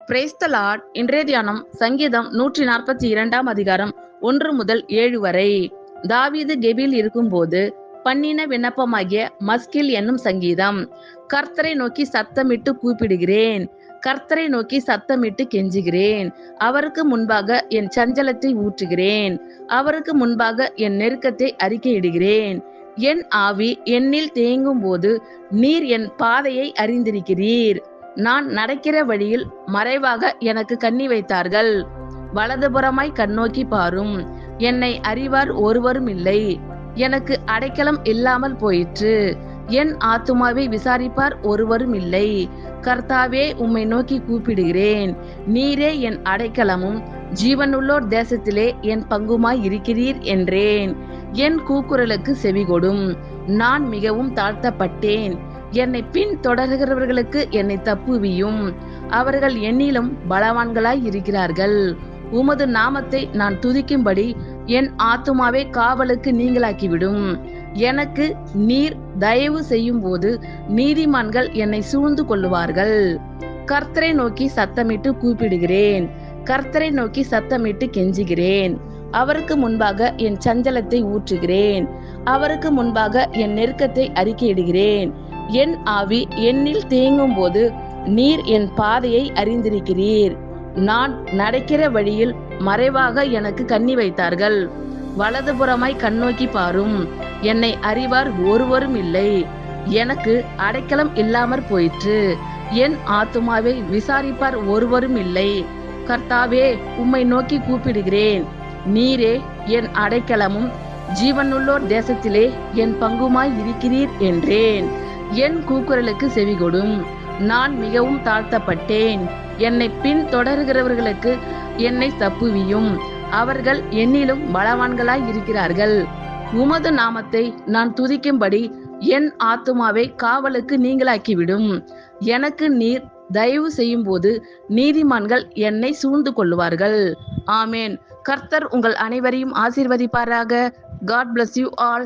Praise the Lord. இன்றைய தியானம் சங்கீதம் 142 அதிகாரம் 1 முதல் 7 வரை. தாவீது கெபியில் இருக்கும்போது பண்ணின விண்ணப்பமாகிய மஸ்கில் என்னும் சங்கீதம். கர்த்தரை நோக்கி சத்தமிட்டு கூப்பிடுகிறேன், கர்த்தரை நோக்கி சத்தமிட்டு கெஞ்சுகிறேன். அவருக்கு முன்பாக என் சஞ்சலத்தை ஊற்றுகிறேன், அவருக்கு முன்பாக என் நெருக்கத்தை அறிக்கையிடுகிறேன். என் ஆவி என்னில் தேங்கும் போது நீர் என் பாதையை அறிந்திருக்கிறீர். நான் நடக்கிற வழியில் மறைவாக எனக்கு கண்ணி வைத்தார்கள். வலதுபுறமாய் கண்ணோக்கி பாரும், என்னை அறிவார் ஒருவரும் இல்லை. எனக்கு அடைக்கலம் இல்லாமல் போயிற்று, என் ஆத்துமாவை விசாரிப்பார் ஒருவரும் இல்லை. கர்த்தாவே, உம்மை நோக்கி கூப்பிடுகிறேன். நீரே என் அடைக்கலமும் ஜீவனுள்ளோர் தேசத்திலே என் பங்குமாய் இருக்கிறீர் என்றேன். என் கூக்குரலுக்கு செவிகொடும். நான் மிகவும் தாழ்த்தப்பட்டேன். என்னை பின் தொடர்கிறவர்களுக்கு என்னை தப்புவியும். அவர்கள் என்னிலும் பலவான்களாய் இருக்கிறார்கள். உமது நாமத்தை நான் துதிக்கும்படி என் ஆத்துமாவை காவலுக்கு நீங்களாக்கிவிடும். எனக்கு நீர் தயவு செய்யும் போது நீதிமான்கள் என்னை சூழ்ந்து கொள்ளுவார்கள். கர்த்தரை நோக்கி சத்தமிட்டு கூப்பிடுகிறேன், கர்த்தரை நோக்கி சத்தமிட்டு கெஞ்சுகிறேன். அவருக்கு முன்பாக என் சஞ்சலத்தை ஊற்றுகிறேன், அவருக்கு முன்பாக என் நெருக்கத்தை அறிக்கையிடுகிறேன். என் ஆவி என்னில் தேங்கும் போது நீர் என் பாதையை அறிந்திருக்கிறீர். நான் நடக்கிற வழியில் மறைவாக எனக்கு கண்ணி வைத்தார்கள். வலதுபுறமாய் கண்ணோக்கி பாரும், என்னை அறிவார் ஒருவரும் இல்லை. எனக்கு அடைக்கலம் இல்லாமற் போயிற்று, என் ஆத்துமாவை விசாரிப்பார் ஒருவரும் இல்லை. கர்த்தாவே, உம்மை நோக்கி கூப்பிடுகிறேன். நீரே என் அடைக்கலமும் ஜீவனுள்ளோர் தேசத்திலே என் பங்குமாய் இருக்கிறீர் என்றேன். என் கூக்குரலுக்கு செவிகொடும். நான் மிகவும் தாழ்த்தப்பட்டேன். என்னை பின் தொடர்கிறவர்களுக்கு என்னை தப்புவியும். அவர்கள் என்னிலும் பலவான்களாய் இருக்கிறார்கள். உமது நாமத்தை நான் துதிக்கும்படி என் ஆத்துமாவை காவலுக்கு நீங்களாக்கிவிடும். எனக்கு நீர் தயவு செய்யும் போது நீதிமான்கள் என்னை சூழ்ந்து கொள்ளுவார்கள். ஆமேன். கர்த்தர் உங்கள் அனைவரையும் ஆசீர்வதிப்பாராக. God bless you all.